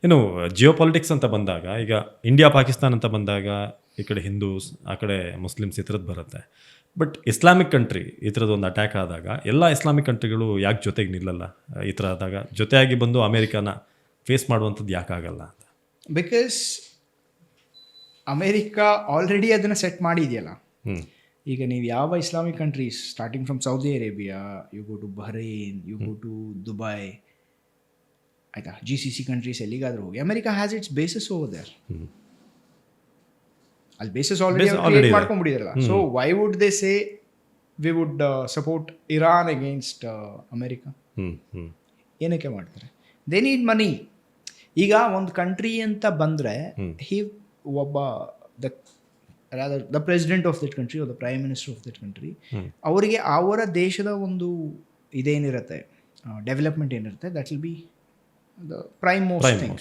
ಇನ್ನು ಜಿಯೋಪಾಲಿಟಿಕ್ಸ್ ಅಂತ ಬಂದಾಗ, ಈಗ ಇಂಡಿಯಾ ಪಾಕಿಸ್ತಾನ ಅಂತ ಬಂದಾಗ ಈ ಕಡೆ ಹಿಂದೂಸ್, ಆ ಕಡೆ ಮುಸ್ಲಿಮ್ಸ್ ಈ ಥರದ್ದು ಬರುತ್ತೆ. ಬಟ್ ಇಸ್ಲಾಮಿಕ್ ಕಂಟ್ರಿ ಈ ಥರದ್ದು ಒಂದು ಅಟ್ಯಾಕ್ ಆದಾಗ ಎಲ್ಲ ಇಸ್ಲಾಮಿಕ್ ಕಂಟ್ರಿಗಳು ಯಾಕೆ ಜೊತೆಗೆ ನಿಲ್ಲಲ್ಲ? ಈ ಥರ ಆದಾಗ ಜೊತೆಯಾಗಿ ಬಂದು ಅಮೇರಿಕಾನ ಫೇಸ್ ಮಾಡುವಂಥದ್ದು ಯಾಕಾಗಲ್ಲ ಅಂತ? ಬಿಕಾಸ್ ಅಮೇರಿಕಾ ಆಲ್ರೆಡಿ ಅದನ್ನು ಸೆಟ್ ಮಾಡಿದೆಯಲ್ಲ. ಈಗ ನೀವು ಯಾವ Islamic countries starting from Saudi Arabia, you go to Bahrain, you go to Dubai, ಆಯಿತಾ, GCC ಕಂಟ್ರೀಸ್ ಎಲ್ಲಿಗಾದರೂ ಹೋಗಿ, America has its bases over there. ಅಲ್ಲಿ ಬೇಸಸ್ ಆಲ್ರೆಡಿ ಮಾಡ್ಕೊಂಡ್ಬಿಟ್ಟಿದಾರಲ್ಲ. So why would they say we would support Iran against America? ಏನಕ್ಕೆ ಮಾಡ್ತಾರೆ? They need money. ಈಗ ಒಂದು country ಅಂತ ಬಂದರೆ ಒಬ್ಬ the president of that country, the prime minister of that country, ಅವರಿಗೆ ಅವರ ದೇಶದ ಒಂದು ಇದೇನಿರುತ್ತೆ, ಡೆವಲಪ್ಮೆಂಟ್ ಏನಿರುತ್ತೆ, that will be the prime most thing.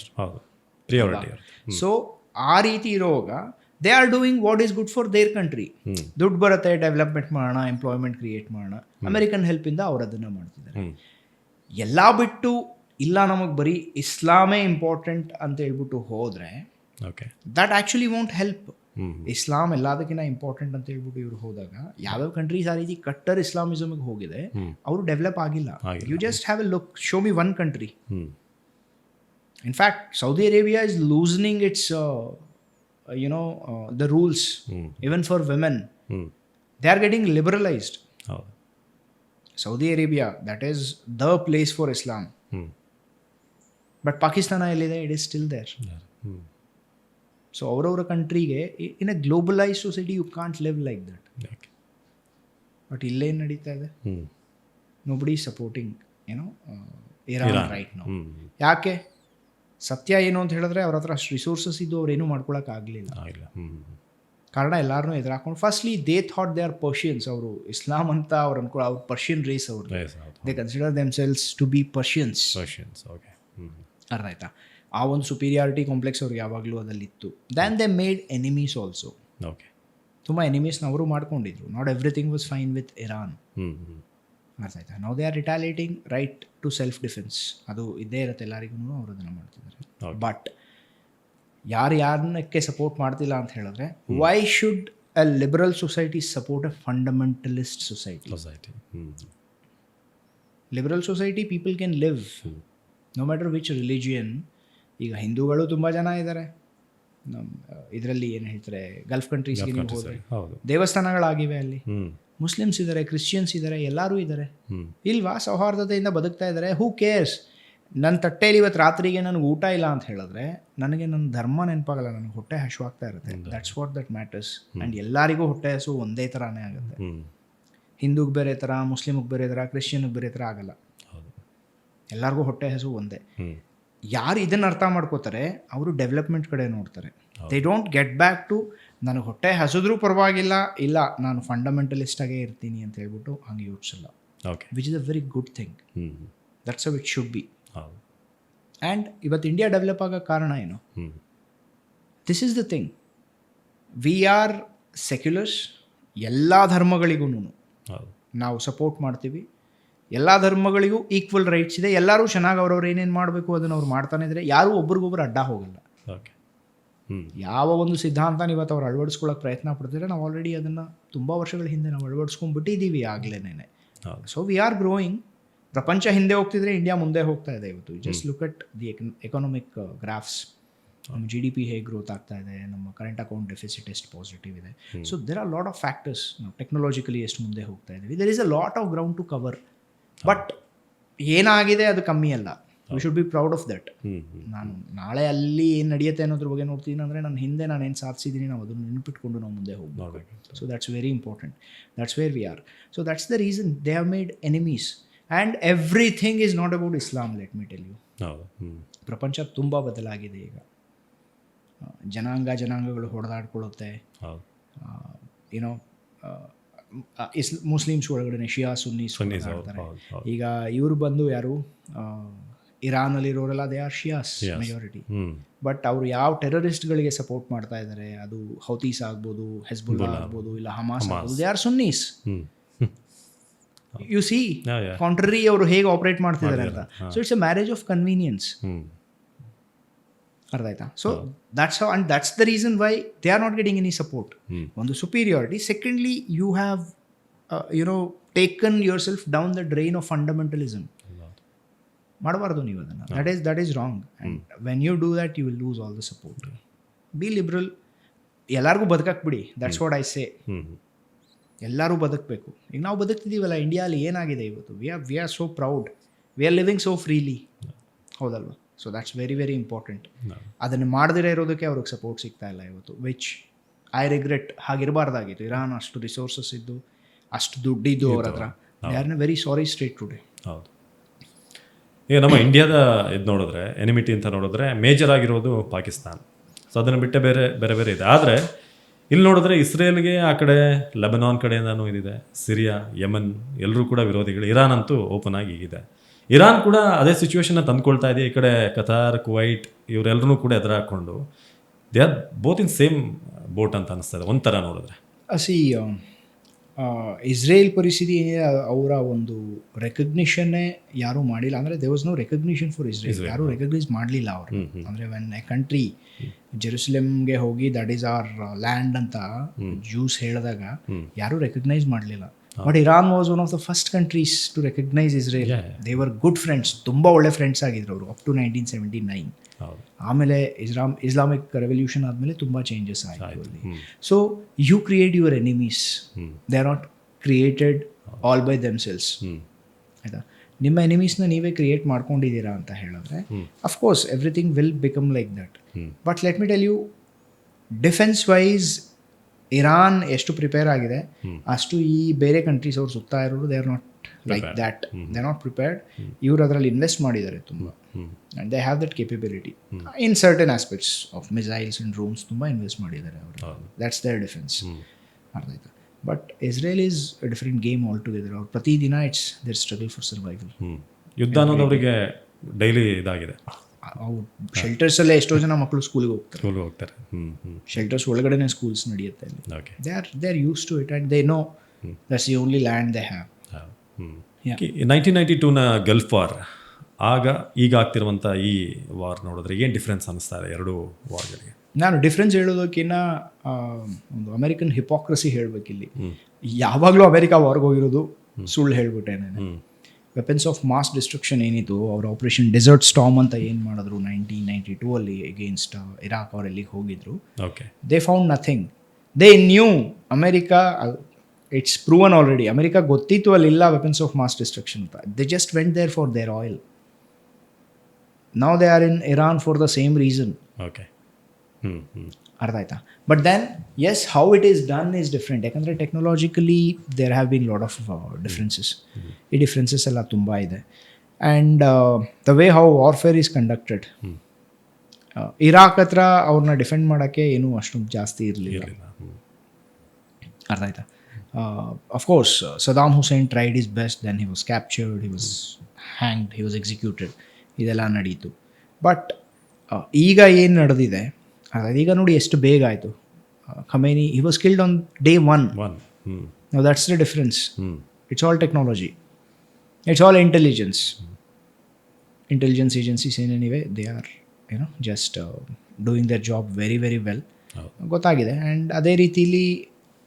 So ಆ ರೀತಿ ಇರುವಾಗ they are doing what is good for there country. ದುಡ್ಡು ಬರುತ್ತೆ, ಡೆವಲಪ್ಮೆಂಟ್ ಮಾಡೋಣ, ಎಂಪ್ಲಾಯ್ಮೆಂಟ್ ಕ್ರಿಯೇಟ್ ಮಾಡೋಣ, ಅಮೆರಿಕನ್ ಹೆಲ್ಪಿಂದ ಅವ್ರು ಅದನ್ನು ಮಾಡ್ತಿದ್ದಾರೆ. ಎಲ್ಲ ಬಿಟ್ಟು ಇಲ್ಲ ನಮಗೆ ಬರೀ ಇಸ್ಲಾಮೇ ಇಂಪಾರ್ಟೆಂಟ್ ಅಂತ ಹೇಳ್ಬಿಟ್ಟು ಹೋದರೆ ದಟ್ ಆ್ಯಕ್ಚುಲಿ ವೋಂಟ್ ಹೆಲ್ಪ್. ಇಸ್ಲಾಂ ಎಲ್ಲದಕ್ಕಿಂತ ಇಂಪಾರ್ಟೆಂಟ್ ಅಂತ ಹೇಳ್ಬಿಟ್ಟು ಇವ್ರು ಹೋದಾಗ ಯಾವ್ಯಾವ ಕಂಟ್ರೀಸ್ ಆ ರೀತಿ ಕಟ್ಟರ್ ಇಸ್ಲಾಮಿಸಮ್ಗೆ ಹೋಗಿದೆ, ಅವರು ಡೆವಲಪ್ ಆಗಿಲ್ಲ. You just have a look, show me one country. In fact Saudi Arabia is loosening its the rules, even for women. They are getting liberalized. Saudi Arabia, that is the place for Islam. But Pakistan ellide, it is still there. So our country ge in a globalized society you can't live like that. But ille ಏನು ನಡೀತಾ ಇದೆ? Nobody is supporting Iran right now. ಯಾಕೆ? ಸತ್ಯ ಏನು ಅಂತ ಹೇಳಿದ್ರೆ ಅವ್ರ ಹತ್ರ ಅಷ್ಟು ರಿಸೋರ್ಸಸ್ ಇದ್ದು ಅವ್ರೇನು ಮಾಡ್ಕೊಳಕ್ಕಾಗಲಿಲ್ಲ. ಕಾರಣ ಎಲ್ಲರೂ ಎದುರಾಕೊಂಡು, firstly they thought they are Persians. ಅವರು ಇಸ್ಲಾಂ ಅಂತ ಅವ್ರು ಅನ್ಕೊಳ್ಳೋ, ಅವ್ರು ಪರ್ಷಿಯನ್ ರೇಸ್, ಅವರು they consider themselves to be Persians. ಅರ್ಥ ಆಯ್ತಾ? ಆ ಒಂದು ಸುಪೀರಿಯಾರಿಟಿ ಕಾಂಪ್ಲೆಕ್ಸ್ ಅವ್ರಿಗೆ ಯಾವಾಗಲೂ ಅದಲ್ಲಿತ್ತು. Then they made enemies also. ತುಂಬ ಎನಿಮೀಸ್ನ ಅವರು ಮಾಡ್ಕೊಂಡಿದ್ರು. Not everything was fine with Iran. ಅರ್ಥ ಆಯ್ತಾ? ನಾವು they are retaliating right to self defence. ಅದು ಇದ್ದೇ ಇರುತ್ತೆ ಎಲ್ಲರಿಗೂ, ಅವರು ಅದನ್ನು ಮಾಡ್ತಿದ್ದಾರೆ. ಬಟ್ ಯಾರನ್ನಕ್ಕೆ ಸಪೋರ್ಟ್ ಮಾಡ್ತಿಲ್ಲ ಅಂತ ಹೇಳಿದ್ರೆ, why should a liberal society support a fundamentalist society? Liberal society people can live no matter which religion. ಈಗ ಹಿಂದೂಗಳು ತುಂಬ ಜನ ಇದ್ದಾರೆ ನಮ್ಮ ಇದರಲ್ಲಿ, ಏನು ಹೇಳ್ತಾರೆ, ಗಲ್ಫ್ ಕಂಟ್ರೀಸ್ಗೆ ನೀವು ಹೋದರೆ ದೇವಸ್ಥಾನಗಳಾಗಿವೆ, ಅಲ್ಲಿ ಮುಸ್ಲಿಮ್ಸ್ ಇದ್ದಾರೆ, ಕ್ರಿಶ್ಚಿಯನ್ಸ್ ಇದ್ದಾರೆ, ಎಲ್ಲರೂ ಇದ್ದಾರೆ, ಇಲ್ವಾ? ಸೌಹಾರ್ದತೆಯಿಂದ ಬದುಕ್ತಾ ಇದ್ದಾರೆ. ಹೂ ಕೇರ್ಸ್? ನನ್ನ ತಟ್ಟೆಯಲ್ಲಿ ಇವತ್ತು ರಾತ್ರಿಗೆ ನನಗೆ ಊಟ ಇಲ್ಲ ಅಂತ ಹೇಳಿದ್ರೆ ನನಗೆ ನನ್ನ ಧರ್ಮ ನೆನಪಾಗಲ್ಲ, ನನಗೆ ಹೊಟ್ಟೆ ಹಸುವಾಗ್ತಾ ಇರುತ್ತೆ. That's what that matters. And ಎಲ್ಲರಿಗೂ ಹೊಟ್ಟೆ ಹಸು ಒಂದೇ ಥರನೇ ಆಗುತ್ತೆ. ಹಿಂದೂಗೆ ಬೇರೆ ಥರ, ಮುಸ್ಲಿಮ್ಗೆ ಬೇರೆ ಥರ, ಕ್ರಿಶ್ಚಿಯನ್ಗೆ ಬೇರೆ ಥರ ಆಗಲ್ಲ. ಎಲ್ಲರಿಗೂ ಹೊಟ್ಟೆ ಹಸು ಒಂದೇ. ಯಾರು ಇದನ್ನು ಅರ್ಥ ಮಾಡ್ಕೋತಾರೆ ಅವರು ಡೆವಲಪ್ಮೆಂಟ್ ಕಡೆ ನೋಡ್ತಾರೆ. They don't get back to ನನಗೆ ಹೊಟ್ಟೆ ಹಸಿದ್ರೂ ಪರವಾಗಿಲ್ಲ, ಇಲ್ಲ ನಾನು ಫಂಡಮೆಂಟಲಿಸ್ಟಾಗೇ ಇರ್ತೀನಿ ಅಂತ ಹೇಳ್ಬಿಟ್ಟು ಹಂಗೆ ಯೋಚಿಸಲ್ಲ. Which is a very good thing. That's how it should be. And ಇವತ್ತು ಇಂಡಿಯಾ ಡೆವಲಪ್ ಆಗೋ ಕಾರಣ ಏನು? This is the thing. We are secularists. ಎಲ್ಲ ಧರ್ಮಗಳಿಗೂ ನಾವು ಸಪೋರ್ಟ್ ಮಾಡ್ತೀವಿ. ಎಲ್ಲ ಧರ್ಮಗಳಿಗೂ ಈಕ್ವಲ್ ರೈಟ್ಸ್ ಇದೆ. ಎಲ್ಲರೂ ಚೆನ್ನಾಗಿ ಅವ್ರವ್ರು ಏನೇನು ಮಾಡಬೇಕು ಅದನ್ನು ಅವ್ರು ಮಾಡ್ತಾನೆ ಇದ್ರೆ ಯಾರೂ ಒಬ್ರಿಗೊಬ್ರು ಅಡ್ಡ ಹೋಗಲ್ಲ. ಯಾವ ಒಂದು ಸಿದ್ಧಾಂತ ಇವತ್ತು ಅವ್ರು ಅಳವಡಿಸ್ಕೊಳ್ಳೋಕೆ ಪ್ರಯತ್ನ ಪಡ್ತಿದ್ರೆ ನಾವು ಆಲ್ರೆಡಿ ಅದನ್ನು ತುಂಬ ವರ್ಷಗಳ ಹಿಂದೆ ನಾವು ಅಳವಡಿಸ್ಕೊಂಡ್ಬಿಟ್ಟಿದ್ದೀವಿ ಆಗಲೇನೆ. So we are growing. ಪ್ರಪಂಚ ಹಿಂದೆ ಹೋಗ್ತಿದ್ರೆ ಇಂಡಿಯಾ ಮುಂದೆ ಹೋಗ್ತಾ ಇದೆ. ಇವತ್ತು just look at the economic graphs. ನಮ್ಮ GDP ಹೇಗೆ ಗ್ರೋತ್ ಆಗ್ತಾ ಇದೆ, ನಮ್ಮ ಕರೆಂಟ್ ಅಕೌಂಟ್ ಡೆಫಿಸಿಟ್ ಎಷ್ಟು ಪಾಸಿಟಿವ್ ಇದೆ. So there are lot of factors. ನಾವು ಟೆಕ್ನಾಲಜಿಕಲಿ ಎಷ್ಟು ಮುಂದೆ ಹೋಗ್ತಾ ಇದ್ದೀವಿ. There is a lot of ground to cover. But ಏನಾಗಿದೆ ಅದು ಕಮ್ಮಿ ಅಲ್ಲ. We should be proud of that. ನಾನು ನಾಳೆ ಅಲ್ಲಿ ಏನು ನಡೆಯುತ್ತೆ ಅನ್ನೋದ್ರ ಬಗ್ಗೆ ನೋಡ್ತೀನಿ ಅಂದರೆ ನನ್ನ ಹಿಂದೆ ನಾನು ಏನು ಸಾಧಿಸಿದ್ದೀನಿ ನಾವು ಅದನ್ನು ನೆನಪಿಟ್ಕೊಂಡು ನಾವು ಮುಂದೆ ಹೋಗ್ಬೇಕು. So that's very important. That's where we are. So that's the reason they have made enemies. And everything is not about Islam. Let me tell you. ಪ್ರಪಂಚ ತುಂಬ ಬದಲಾಗಿದೆ ಈಗ. ಜನಾಂಗಗಳು ಹೊಡೆದಾಡ್ಕೊಳ್ಳುತ್ತೆ. ಏನೋ ಮುಸ್ಲಿಮ್ಸ್ ಒಳಗಡೆ ಶಿಯಾ ಸುನ್ನೀಸ್ ಹೊಡೆದಾಡ್ತಾರೆ. ಈಗ ಇವರು ಬಂದು ಯಾರು ಇರಾನಲ್ಲಿರೋರೆಲ್ಲ they are Shias majority. But ಅವರು ಯಾವ ಟೆರರಿಸ್ಟ್ಗಳಿಗೆ ಸಪೋರ್ಟ್ ಮಾಡ್ತಾ ಇದ್ದಾರೆ, ಅದು ಹೌತೀಸ್ ಆಗ್ಬೋದು, ಹೆಜ್ಬುಲ್ಲಾ ಆಗ್ಬೋದು, ಇಲ್ಲ ಹಮಾಸ್ ಆಗ್ಬೋದು, they are Sunnis. You see contrary ಅವರು ಹೇಗೆ ಆಪರೇಟ್ ಮಾಡ್ತಿದ್ದಾರೆ ಅಂತ. So it's a marriage of convenience. ಅರ್ಥ ಆಯ್ತಾ? So that's how, and that's the reason why they are not getting any support. ಒಂದು superiority. Secondly, you have taken yourself down the drain of fundamentalism. ಮಾಡಬಾರ್ದು ನೀವು ಅದನ್ನು. That is wrong. And when you do that you will lose all the support. Be liberal. ಎಲ್ಲರಿಗೂ ಬದುಕಕ್ಕೆ ಬಿಡಿ. That's what I say. ಎಲ್ಲರೂ ಬದುಕಬೇಕು. ಈಗ ನಾವು ಬದುಕ್ತಿದ್ದೀವಲ್ಲ ಇಂಡಿಯಾಲಿ, ಏನಾಗಿದೆ ಇವತ್ತು? We are so proud. We are living so freely. ಹೌದಲ್ವಾ? So that's very very important. ಅದನ್ನು ಮಾಡದಿರೇ ಇರೋದಕ್ಕೆ ಅವ್ರಿಗೆ ಸಪೋರ್ಟ್ ಸಿಗ್ತಾ ಇಲ್ಲ ಇವತ್ತು, ವಿಚ್ ಐ ರಿಗ್ರೆಟ್. ಹಾಗಿರಬಾರ್ದಾಗಿತ್ತು. ಇರಾನ್ ಅಷ್ಟು ರಿಸೋರ್ಸಸ್ ಇದ್ದು, ಅಷ್ಟು ದುಡ್ಡಿದ್ದು ಅವ್ರ ಹತ್ರ. They are in a very sorry state today. ಹೌದು. ಈಗ ನಮ್ಮ ಇಂಡಿಯಾದ ಇದು ನೋಡಿದ್ರೆ, ಎನಿಮಿಟಿ ಅಂತ ನೋಡಿದ್ರೆ ಮೇಜರ್ ಆಗಿರೋದು ಪಾಕಿಸ್ತಾನ. ಸೊ ಅದನ್ನು ಬಿಟ್ಟೆ ಬೇರೆ ಬೇರೆ ಬೇರೆ ಇದೆ. ಆದರೆ ಇಲ್ಲಿ ನೋಡಿದ್ರೆ ಇಸ್ರೇಲ್ಗೆ ಆ ಕಡೆ ಲೆಬನಾನ್ ಕಡೆಯಿಂದನೂ ಇದಿದೆ, ಸಿರಿಯಾ, ಯಮನ್ ಎಲ್ಲರೂ ಕೂಡ ವಿರೋಧಿಗಳು. ಇರಾನ್ ಅಂತೂ ಓಪನ್ ಆಗಿ ಇದೆ. ಇರಾನ್ ಕೂಡ ಅದೇ ಸಿಚುವೇಶನ್ನ ತಂದ್ಕೊಳ್ತಾ ಇದೆ. ಈ ಕಡೆ ಕತಾರ್, ಕುವೈಟ್ ಇವರೆಲ್ಲರೂ ಕೂಡ ಎದುರು ಹಾಕ್ಕೊಂಡು they are both in same boat ಅಂತ ಅನಿಸ್ತದೆ ಒಂಥರ ನೋಡಿದ್ರೆ. ಇಸ್ರೇಲ್ ಪರಿಸ್ಥಿತಿ ಏನಿದೆ, ಅವರ ಒಂದು ರೆಕಗ್ನಿಷನ್ನೇ ಯಾರೂ ಮಾಡಿಲ್ಲ. ಅಂದರೆ they was no recognition for Israel. ಯಾರೂ ರೆಕಗ್ನೈಸ್ ಮಾಡಲಿಲ್ಲ ಅವರು. ಅಂದರೆ ವೆನ್ ಎ ಕಂಟ್ರಿ ಜೆರುಸಲೆಮ್ಗೆ ಹೋಗಿ ದಟ್ ಈಸ್ ಅವರ್ ಲ್ಯಾಂಡ್ ಅಂತ ಜ್ಯೂಸ್ ಹೇಳಿದಾಗ ಯಾರೂ ರೆಕಗ್ನೈಸ್ ಮಾಡಲಿಲ್ಲ. But Iran was one of the first countries to recognise Israel. They were good friends. ತುಂಬ ಒಳ್ಳೆ ಫ್ರೆಂಡ್ಸ್ ಆಗಿದ್ರು ಅವರು ಅಪ್ ಟು 1979. ಆಮೇಲೆ ಇಸ್ಲಾಮಿಕ್ ರೆವಲ್ಯೂಷನ್ ಆದಮೇಲೆ ತುಂಬ ಚೇಂಜಸ್ ಆಯಿತು ಅಲ್ಲಿ. So you create your enemies. They are not created all by themselves. ಆಯಿತಾ? ನಿಮ್ಮ ಎನಿಮೀಸ್ನ ನೀವೇ ಕ್ರಿಯೇಟ್ ಮಾಡ್ಕೊಂಡಿದ್ದೀರಾ ಅಂತ ಹೇಳಿದ್ರೆ of course everything will become like that. But let me tell you, defence wise Iran ಎಷ್ಟು ಪ್ರಿಪೇರ್ ಆಗಿದೆ ಅಷ್ಟು ಈ ಬೇರೆ ಕಂಟ್ರೀಸ್ ಅವ್ರು ಸುತ್ತಾ ಇರೋರು they are not like that. They are not prepared. ಇವರು ಅದರಲ್ಲಿ ಇನ್ವೆಸ್ಟ್ ಮಾಡಿದ್ದಾರೆ ತುಂಬ. And they have that capability in certain aspects of missiles and drones. ತುಂಬ ಇನ್ವೆಸ್ಟ್ ಮಾಡಿದ್ದಾರೆ ಅವರು. That's their defence. ಅರ್ಥ ಆಯ್ತಾ? But Israel is a different game altogether. ಅವ್ರು ಪ್ರತಿದಿನ it's their struggle for survival. ಯುದ್ಧ ಅನ್ನೋದು ಅವರಿಗೆ ಡೈಲಿ ಇದಾಗಿದೆ. ಅವ್ರು ಶೆಲ್ಟರ್ಸಲ್ಲೇ ಎಷ್ಟೋ ಜನ ಮಕ್ಕಳು ಸ್ಕೂಲ್ಗೆ ಹೋಗ್ತಾರೆ. ಶೆಲ್ಟರ್ಸ್ ಒಳಗಡೆನೇ ಸ್ಕೂಲ್ಸ್ ನಡೆಯುತ್ತೆ ಅಲ್ಲಿ. They are use to it and they know that's the only land they have. 1992ನ ಗಲ್ಫ್ ವಾರ್, ಆಗ ಈಗ ಆಗ್ತಿರುವಂಥ ಈ ವಾರ್ ನೋಡಿದ್ರೆ ಏನು ಡಿಫ್ರೆನ್ಸ್ ಅನ್ನಿಸ್ತಾ ಇದೆ ಎರಡು ವಾರ್ಗಳಿಗೆ? ನಾನು ಡಿಫ್ರೆನ್ಸ್ ಹೇಳೋದಕ್ಕಿಂತ ಒಂದು ಅಮೆರಿಕನ್ ಹಿಪಾಕ್ರಸಿ ಹೇಳಬೇಕಿಲ್ಲಿ. ಯಾವಾಗಲೂ ಅಮೆರಿಕ ವಾರ್ಗೆ ಹೋಗಿರೋದು ಸುಳ್ಳು ಹೇಳ್ಬಿಟ್ಟೆ ನಾನು. ವೆಪನ್ಸ್ ಆಫ್ ಮಾಸ್ ಡಿಸ್ಟ್ರಕ್ಷನ್ ಏನಿತ್ತು, ಅವ್ರ ಆಪರೇಷನ್ ಡೆಸರ್ಟ್ ಸ್ಟಾರ್ಮ್ ಅಂತ ಏನು ಮಾಡಿದ್ರು 1992 ಅಲ್ಲಿ ಎಗೇನ್ಸ್ಟ್ ಇರಾಕ್, ಅವ್ರು ಎಲ್ಲಿಗೆ ಹೋಗಿದ್ರು. They found nothing. They knew America, it's proven already. America ಗೊತ್ತಿತ್ತು ಅಲ್ಲಿಲ್ಲ ವೆಪನ್ಸ್ ಆಫ್ ಮಾಸ್ ಡಿಸ್ಟ್ರಕ್ಷನ್ ಅಂತ. They just went there for their oil. Now they are in Iran for the same reason. ಅರ್ಥ ಆಯ್ತಾ? But then yes, how it is done is different. ಯಾಕಂದರೆ technologically there have been lot of differences. ಈ differences ಎಲ್ಲ ತುಂಬ ಇದೆ. And the way how warfare is conducted, Iraq ಹತ್ರ ಅವ್ರನ್ನ defend ಮಾಡೋಕ್ಕೆ ಏನೂ ಅಷ್ಟೊಂದು ಜಾಸ್ತಿ ಇರಲಿಲ್ಲ. ಅರ್ಥ ಆಯ್ತಾ? Of course Saddam Hussein tried his best, then he was captured, he was hanged, he was executed. ಇದೆಲ್ಲ ನಡೀತು. ಬಟ್ ಈಗ ಏನು ನಡೆದಿದೆ, ಈಗ ನೋಡಿ ಎಷ್ಟು ಬೇಗ ಆಯಿತು. Khamenei, he was killed on day 1. Now that's the difference. It's all technology. It's all intelligence. Intelligence agencies in any way, they are just doing their job very very well. ಗೊತ್ತಾಗಿದೆ. And ಅದೇ ರೀತಿಲಿ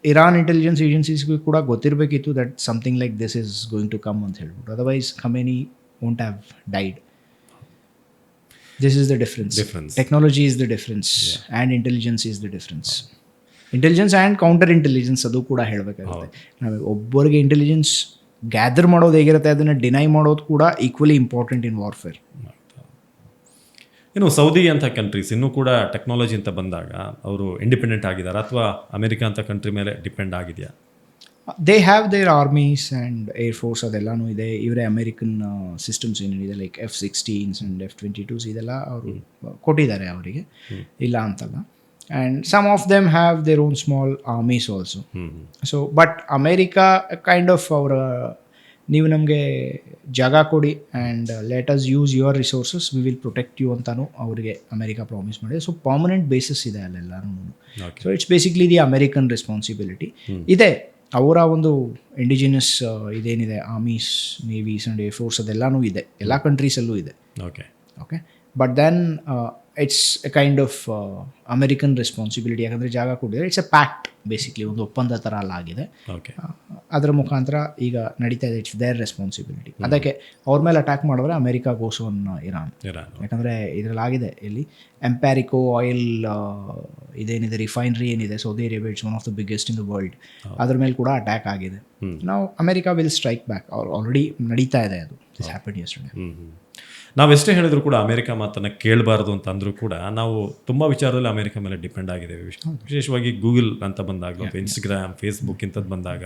Iran intelligence ಏಜೆನ್ಸೀಸ್ಗೂ ಕೂಡ ಗೊತ್ತಿರಬೇಕಿತ್ತು that something like this is going to come ಅಂತ ಹೇಳ್ಬಿಟ್ಟು. Otherwise Khamenei won't have died. This is the difference. Technology is the difference. And intelligence is the difference. Intelligence and counter intelligence ಅದು ಕೂಡ ಹೇಳಬೇಕಾಗುತ್ತೆ. ನಾವು ಒಬ್ಬರಿಗೆ intelligence gather ಮಾಡೋದು ಹೇಗಿರುತ್ತೆ, ಅದನ್ನು deny ಮಾಡೋದು ಕೂಡ ಈಕ್ವಲಿ ಇಂಪಾರ್ಟೆಂಟ್ ಇನ್ ವಾರ್ಫೇರ್. ಇನ್ನು ಸೌದಿ ಅಂತ ಕಂಟ್ರೀಸ್ ಇನ್ನೂ ಕೂಡ ಟೆಕ್ನಾಲಜಿ ಅಂತ ಬಂದಾಗ ಅವರು ಇಂಡಿಪೆಂಡೆಂಟ್ ಆಗಿದ್ದಾರೆ ಅಥವಾ ಅಮೆರಿಕ ಅಂತ ಕಂಟ್ರಿ ಮೇಲೆ ಡಿಪೆಂಡ್ ಆಗಿದೆಯಾ? They have their armies and air force, ಅದೆಲ್ಲನೂ ಇದೆ. ಇವರೇ ಅಮೆರಿಕನ್ ಸಿಸ್ಟಮ್ಸ್ ಏನೇನಿದೆ ಲೈಕ್ F-16s ಆ್ಯಂಡ್ F-22s ಇದೆಲ್ಲ ಅವರು ಕೊಟ್ಟಿದ್ದಾರೆ ಅವರಿಗೆ, ಇಲ್ಲ ಅಂತಲ್ಲ. And some of them have their own small armies also. So, but America kind of ನೀವು ನಮಗೆ ಜಾಗ ಕೊಡಿ and let us use your resources, we will protect you ಅಂತಾನು ಅವರಿಗೆ ಅಮೆರಿಕಾ ಪ್ರಾಮಿಸ್ ಮಾಡಿದೆ. ಸೊ ಪರ್ಮನೆಂಟ್ ಬೇಸಿಸ್ ಇದೆ ಅಲ್ಲೆಲ್ಲರೂ. So it's basically the American responsibility ಇದೆ. ಅವರ ಒಂದು ಇಂಡಿಜಿನಸ್ ಇದೇನಿದೆ armies, navies and air force ಅದೆಲ್ಲನೂ ಇದೆ, ಎಲ್ಲ ಕಂಟ್ರೀಸಲ್ಲೂ ಇದೆ. Okay. But then it's a kind of American responsibility. ಯಾಕಂದರೆ ಜಾಗ ಕೊಟ್ಟಿದ್ದಾರೆ, ಇಟ್ಸ್ ಎ ಪ್ಯಾಕ್ಟ್ ಬೇಸಿಕ್ಲಿ, ಒಂದು ಒಪ್ಪಂದ ಥರ ಅಲ್ಲ ಆಗಿದೆ. ಓಕೆ, ಅದರ ಮುಖಾಂತರ ಈಗ ನಡೀತಾ ಇದೆ. It's their responsibility. ಅದಕ್ಕೆ ಅವ್ರ ಮೇಲೆ ಅಟ್ಯಾಕ್ ಮಾಡಿದ್ರೆ ಅಮೆರಿಕಾ ಗೋಸ್ ಆನ್ ಇರಾನ್. ಯಾಕಂದರೆ ಇದರಲ್ಲಿ ಆಗಿದೆ, ಇಲ್ಲಿ ಎಂಪ್ಯಾರಿಕೋ ಆಯಿಲ್ ಇದೇನಿದೆ, ರಿಫೈನರಿ ಏನಿದೆ Saudi Arabia, it's one of the biggest in the world, ಅದ್ರ ಮೇಲೆ ಕೂಡ ಅಟ್ಯಾಕ್ ಆಗಿದೆ. ನಾವು America will strike back. Already ನಡೀತಾ ಇದೆ, ಅದು ಇಟ್ಸ್ ಹ್ಯಾಪನ್ ಯೆಸ್ಟರ್ಡೇ. ನಾವೆಷ್ಟೇ ಹೇಳಿದ್ರು ಕೂಡ ಅಮೆರಿಕ ಮಾತನ್ನು ಕೇಳಬಾರ್ದು ಅಂತ ಅಂದರೂ ಕೂಡ ನಾವು ತುಂಬ ವಿಚಾರದಲ್ಲಿ ಅಮೆರಿಕ ಮೇಲೆ ಡಿಪೆಂಡ್ ಆಗಿದ್ದೇವೆ. ವಿಶೇಷವಾಗಿ ಗೂಗಲ್ ಅಂತ ಬಂದಾಗಲೂ ಅಥವಾ ಇನ್ಸ್ಟಾಗ್ರಾಮ್, ಫೇಸ್ಬುಕ್ ಇಂಥದ್ದು ಬಂದಾಗ,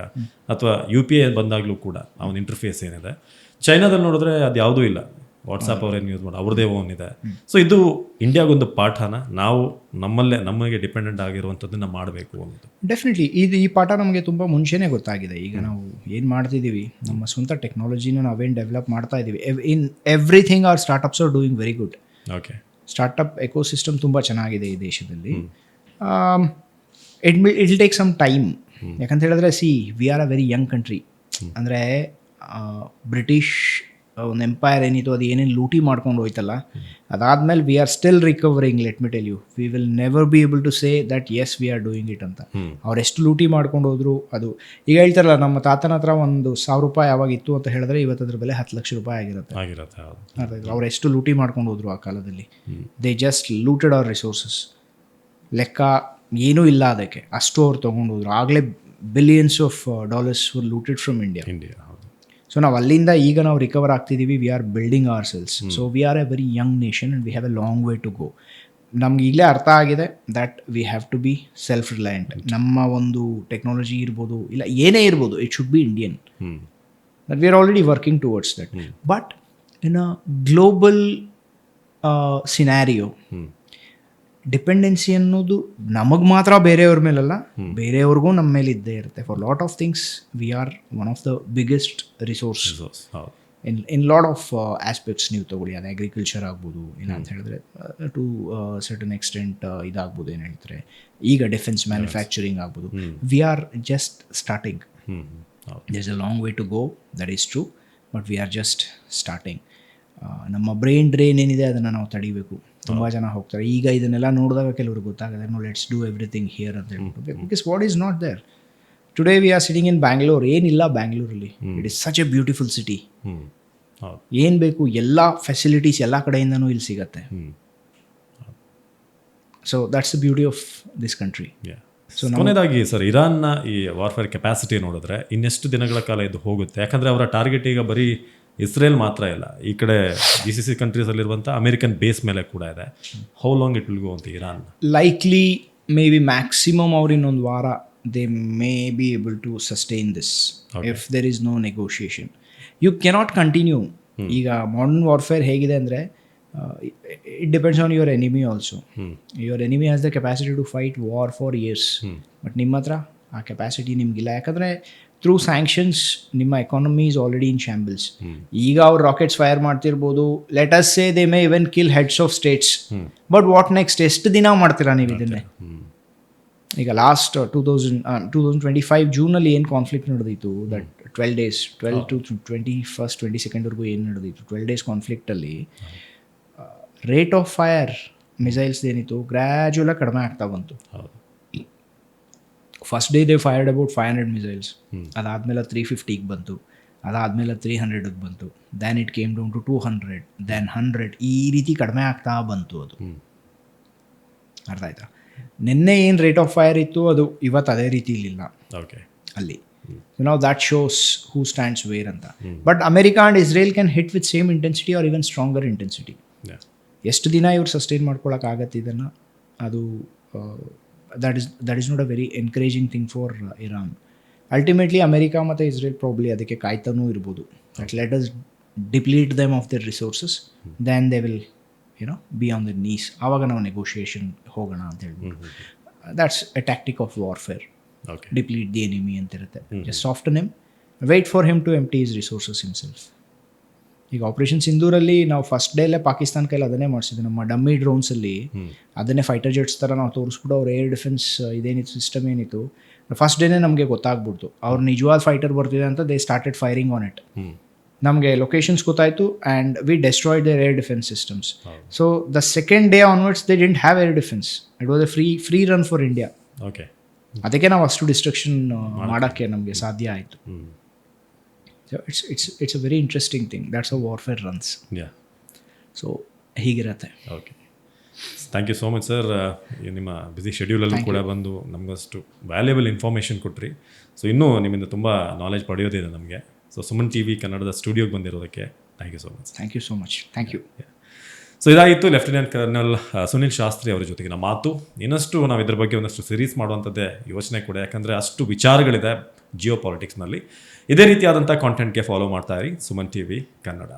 ಅಥವಾ UPI ಬಂದಾಗಲೂ ಕೂಡ ಅವನ ಇಂಟರ್ಫೇಸ್ ಏನಿದೆ. ಚೈನಾದಲ್ಲಿ ನೋಡಿದ್ರೆ ಅದು ಯಾವುದೂ ಇಲ್ಲ, ವಾಟ್ಸಪ್ ಅವರೇನು ಯೂಸ್ ಮಾಡಿ ಅವ್ರದ್ದೇ ಓನ್ ಇದೆ. ಸೊ ಇದು ಇಂಡಿಯಾಗೊಂದು ಪಾಠನ, ನಾವು ನಮಗೆ ಡಿಪೆಂಡೆಂಟ್ ಆಗಿರುವಂಥದ್ದನ್ನು ಮಾಡಬೇಕು ಅನ್ನೋದು. ಡೆಫಿನೆಟ್ಲಿ ಈ ಪಾಠ ನಮಗೆ ತುಂಬ ಮುಂಚೆನೇ ಗೊತ್ತಾಗಿದೆ. ಈಗ ನಾವು ಏನು ಮಾಡ್ತಿದ್ದೀವಿ, ನಮ್ಮ ಸ್ವಂತ ಟೆಕ್ನಾಲಜಿನ ನಾವೇನು ಡೆವಲಪ್ ಮಾಡ್ತಾ ಇದ್ದೀವಿ, in everything are startups are doing very good. Okay, startup ecosystem ತುಂಬ ಚೆನ್ನಾಗಿದೆ ಈ ದೇಶದಲ್ಲಿ. It will take some time. ಯಾಕಂತ ಹೇಳಿದ್ರೆ we are a very young country. ಅಂದರೆ ಬ್ರಿಟಿಷ್ ಒಂದು ಎಂಪೈರ್ ಏನಿತ್ತು, ಅದು ಏನೇನು ಲೂಟಿ ಮಾಡ್ಕೊಂಡು ಹೋಯ್ತಲ್ಲ, ಅದಾದಮೇಲೆ we are still recovering. Let me tell you, we will never be able to say that as we are doing it ಅಂತ. ಅವರೆಷ್ಟು ಲೂಟಿ ಮಾಡ್ಕೊಂಡು ಹೋದ್ರು, ಅದು ಈಗ ಹೇಳ್ತಾರಲ್ಲ, ನಮ್ಮ ತಾತನ ಹತ್ರ ಒಂದು ₹1,000 ಯಾವಾಗಿತ್ತು ಅಂತ ಹೇಳಿದ್ರೆ ಇವತ್ತು ಅದ್ರ ಬೆಲೆ ₹10 ಲಕ್ಷ ಆಗಿರುತ್ತೆ. ಅವರೆಷ್ಟು ಲೂಟಿ ಮಾಡ್ಕೊಂಡು ಹೋದ್ರು ಆ ಕಾಲದಲ್ಲಿ. They just looted our resources. ಲೆಕ್ಕ ಏನೂ ಇಲ್ಲ ಅದಕ್ಕೆ, ಅಷ್ಟು ಅವ್ರು ತೊಗೊಂಡು ಹೋದ್ರು. ಆಗಲೇ billions of dollars were looted from India. So ನಾವು ಅಲ್ಲಿಂದ ಈಗ ನಾವು ರಿಕವರ್ ಆಗ್ತಿದ್ದೀವಿ. We are building ourselves. So we are a very young nation and we have a long way to go. ನಮ್ಗೆ ಈಗಲೇ ಅರ್ಥ ಆಗಿದೆ that we have to be self reliant. ನಮ್ಮ ಒಂದು ಟೆಕ್ನಾಲಜಿ ಇರ್ಬೋದು, ಇಲ್ಲ ಏನೇ ಇರ್ಬೋದು, it should B Indian. That we are already working towards that. But in a global scenario, dependency ಅನ್ನೋದು ನಮಗೆ ಮಾತ್ರ ಬೇರೆಯವ್ರ ಮೇಲಲ್ಲ, ಬೇರೆಯವ್ರಿಗೂ ನಮ್ಮ ಮೇಲೆ ಇದ್ದೇ ಇರುತ್ತೆ. For lot of things we are one of the biggest resource in lot of aspects. ನೀವು ತಗೊಳ್ಳಿ, ಅದು ಅಗ್ರಿಕಲ್ಚರ್ ಆಗ್ಬೋದು, ಇಲ್ಲ ಅಂತ ಹೇಳಿದ್ರೆ ಟು ಸರ್ಟನ್ ಎಕ್ಸ್ಟೆಂಟ್ ಇದಾಗ್ಬೋದು, ಏನು ಹೇಳ್ತಾರೆ ಈಗ ಡಿಫೆನ್ಸ್ ಮ್ಯಾನುಫ್ಯಾಕ್ಚರಿಂಗ್ ಆಗ್ಬೋದು. We are just starting. There is a long way to go, that is true, but we are just starting. ನಮ್ಮ ಬ್ರೈನ್ ಡ್ರೈನ್ ಏನಿದೆ ಅದನ್ನು ನಾವು ತಡಿಬೇಕು. ತುಂಬ ಜನ ಹೋಗ್ತಾರೆ ಈಗ ಇದನ್ನೆಲ್ಲ ನೋಡಿದಾಗ ಕೆಲವ್ರಿಗೆ ಗೊತ್ತಾಗುತ್ತೆ, no let's do everything here ಅಂತ ಹೇಳ್ಬಿಟ್ಟು. Because what is not there today. We are sitting in Bangalore. ಏನಿಲ್ಲ ಬ್ಯಾಂಗ್ಳೂರಲ್ಲಿ. It is such a beautiful city. ಏನು ಬೇಕು ಎಲ್ಲ ಫೆಸಿಲಿಟೀಸ್ ಎಲ್ಲ ಕಡೆಯಿಂದನೂ ಇಲ್ಲಿ ಸಿಗತ್ತೆ. So that's the beauty of this country. So ಕೊನೆಯದಾಗಿ ಸರ್, ಇರಾನ್ನ ಈ ವಾರ್ಫೇರ್ ಕೆಪಾಸಿಟಿ ನೋಡಿದ್ರೆ ಇನ್ನೆಷ್ಟು ದಿನಗಳ ಕಾಲ ಇದು ಹೋಗುತ್ತೆ? ಯಾಕಂದರೆ ಅವರ ಟಾರ್ಗೆಟ್ ಈಗ ಬರೀ ಇಸ್ರೇಲ್ ಮಾತ್ರ ಇಲ್ಲ, ಈ ಕಡೆ GCC ಕಂಟ್ರೀಸಲ್ಲಿರುವಂಥ ಅಮೆರಿಕನ್ ಬೇಸ್ ಮೇಲೆ ಕೂಡ ಇದೆ. How long it will go ಅಂತ Iran? Likely may be maximum ಅವ್ರು ಇನ್ನೊಂದು ವಾರ they may be able to sustain this if there is no negotiation. You cannot continue. ಈಗ ಮಾಡರ್ನ್ ವಾರ್ಫೇರ್ ಹೇಗಿದೆ ಅಂದರೆ, it depends on your enemy also. Your enemy has the capacity to fight war for years, but ನಿಮ್ಮ ಹತ್ರ ಆ capacity ನಿಮಗಿಲ್ಲ. ಯಾಕಂದರೆ through sanctions ನಿಮ್ಮ economy is already in shambles. ಈಗ ಅವ್ರು ರಾಕೆಟ್ಸ್ ಫೈರ್ ಮಾಡ್ತಿರ್ಬೋದು, let us say they may even kill heads of states, but what next? ಎಷ್ಟು ದಿನ ಮಾಡ್ತೀರಾ ನೀವು ಇದನ್ನೇ? ಈಗ ಲಾಸ್ಟ್ 2025 ಜೂನಲ್ಲಿ ಏನು ಕಾನ್ಫ್ಲಿಕ್ಟ್ ನಡೆದಿತ್ತು, that 12 days, 12 to 21st 22nd ಏನು ನಡೆದಿತ್ತು, 12 days ಕಾನ್ಫ್ಲಿಕ್ಟಲ್ಲಿ ರೇಟ್ ಆಫ್ ಫೈರ್ ಮಿಸೈಲ್ಸ್ ಏನಿತ್ತು ಗ್ರ್ಯಾಜುವಲಾಗಿ ಕಡಿಮೆ ಆಗ್ತಾ ಬಂತು. First day they fired about 500 missiles. ಅದಾದಮೇಲೆ 350ಗೆ ಬಂತು, ಅದಾದಮೇಲೆ 300ಗೆ ಬಂತು, then it came down to 200, then 100. ಈ ರೀತಿ ಕಡಿಮೆ ಆಗ್ತಾ ಬಂತು. ಅದು ಅರ್ಥ ಆಯ್ತಾ? ನಿನ್ನೆ ಏನು ರೇಟ್ ಆಫ್ ಫೈರ್ ಇತ್ತು ಅದು ಇವತ್ತು ಅದೇ ರೀತಿ ಇಲ್ಲ ಅಲ್ಲಿ. ಸೊ ನಾವು that shows who stands where ಅಂತ. But America and Israel can hit with same intensity or even stronger intensity. ಎಷ್ಟು ದಿನ ಇವ್ರು ಸಸ್ಟೈನ್ ಮಾಡ್ಕೊಳಕ್ಕಾಗತ್ತೆ ಇದನ್ನು, ಅದು that is not a very encouraging thing for Iran. Ultimately America ಮತ್ತು Israel probably ಅದಕ್ಕೆ ಕಾಯ್ತಾನೂ ಇರ್ಬೋದು. that let us deplete them of their resources, then they will be on their knees. ಆವಾಗ ನಾವು ನೆಗೋಷಿಯೇಷನ್ ಹೋಗೋಣ ಅಂತ ಹೇಳ್ಬೋದು. that's a tactic of warfare. deplete the enemy ಅಂತ ಇರುತ್ತೆ. just soften him, wait for him to empty his resources himself. ಈಗ operation ಸಿಂಧೂರಲ್ಲಿ ನಾವು first ಡೇಲೇ Pakistan ಕೈಲಿ ಅದನ್ನೇ ಮಾಡಿಸಿದ್ವಿ. ನಮ್ಮ ಡಮ್ಮಿ ಡ್ರೋನ್ಸಲ್ಲಿ ಅದನ್ನೇ ಫೈಟರ್ ಜೆಟ್ಸ್ ಥರ ನಾವು ತೋರಿಸ್ಬಿಟ್ಟು ಅವ್ರ ಏರ್ ಡಿಫೆನ್ಸ್ ಇದೇನಿತ್ತು ಸಿಸ್ಟಮ್ ಏನಿತ್ತು, ಫಸ್ಟ್ ಡೇನೇ ನಮಗೆ ಗೊತ್ತಾಗ್ಬಿಡ್ತು ಅವ್ರು ನಿಜವಾದ ಫೈಟರ್ ಬರ್ತಿದೆ ಅಂತ. They started firing on it. ನಮಗೆ ಲೊಕೇಶನ್ಸ್ ಗೊತ್ತಾಯಿತು and we destroyed their air defence systems. So the second day onwards they didn't have air defence. It was a free run for India. Okay, ಅದಕ್ಕೆ ನಾವು ಅಷ್ಟು destruction ಮಾಡೋಕ್ಕೆ ನಮಗೆ ಸಾಧ್ಯ ಆಯಿತು. So it's a very interesting thing. That's a warfare runs. So ಹೀಗಿರತ್ತೆ. Okay, thank you so much sir. ನಿಮ್ಮ busy ಶೆಡ್ಯೂಲಲ್ಲೂ ಕೂಡ ಬಂದು ನಮಗಷ್ಟು ವ್ಯಾಲ್ಯೂಬಲ್ ಇನ್ಫಾರ್ಮೇಷನ್ ಕೊಟ್ರಿ. ಸೊ ಇನ್ನೂ ನಿಮ್ಮಿಂದ ತುಂಬ ನಾಲೆಜ್ ಪಡೆಯೋದಿದೆ ನಮಗೆ. ಸೊ ಸುಮನ್ ಟಿ ವಿ ಕನ್ನಡದ ಸ್ಟುಡಿಯೋಗೆ ಬಂದಿರೋದಕ್ಕೆ thank you so much. Thank you so much. Thank you. So ಇದಾಗಿತ್ತು ಲೆಫ್ಟಿನೆಂಟ್ ಕರ್ನಲ್ ಸುನಿಲ್ ಶಾಸ್ತ್ರಿ ಅವರ ಜೊತೆಗಿನ ಮಾತು. ಇನ್ನಷ್ಟು ನಾವು ಇದ್ರ ಬಗ್ಗೆ ಒಂದಷ್ಟು ಸಿರೀಸ್ ಮಾಡುವಂಥದ್ದೇ ಯೋಚನೆ ಕೂಡ, ಯಾಕಂದರೆ ಅಷ್ಟು ವಿಚಾರಗಳಿದೆ ಜಿಯೋ ಪಾಲಿಟಿಕ್ಸ್ನಲ್ಲಿ. ಇದೇ ರೀತಿಯಾದಂಥ ಕಾಂಟೆಂಟ್ಗೆ ಫಾಲೋ ಮಾಡ್ತಾ ಇರಿ ಸುಮನ್ ಟಿ ವಿ ಕನ್ನಡ.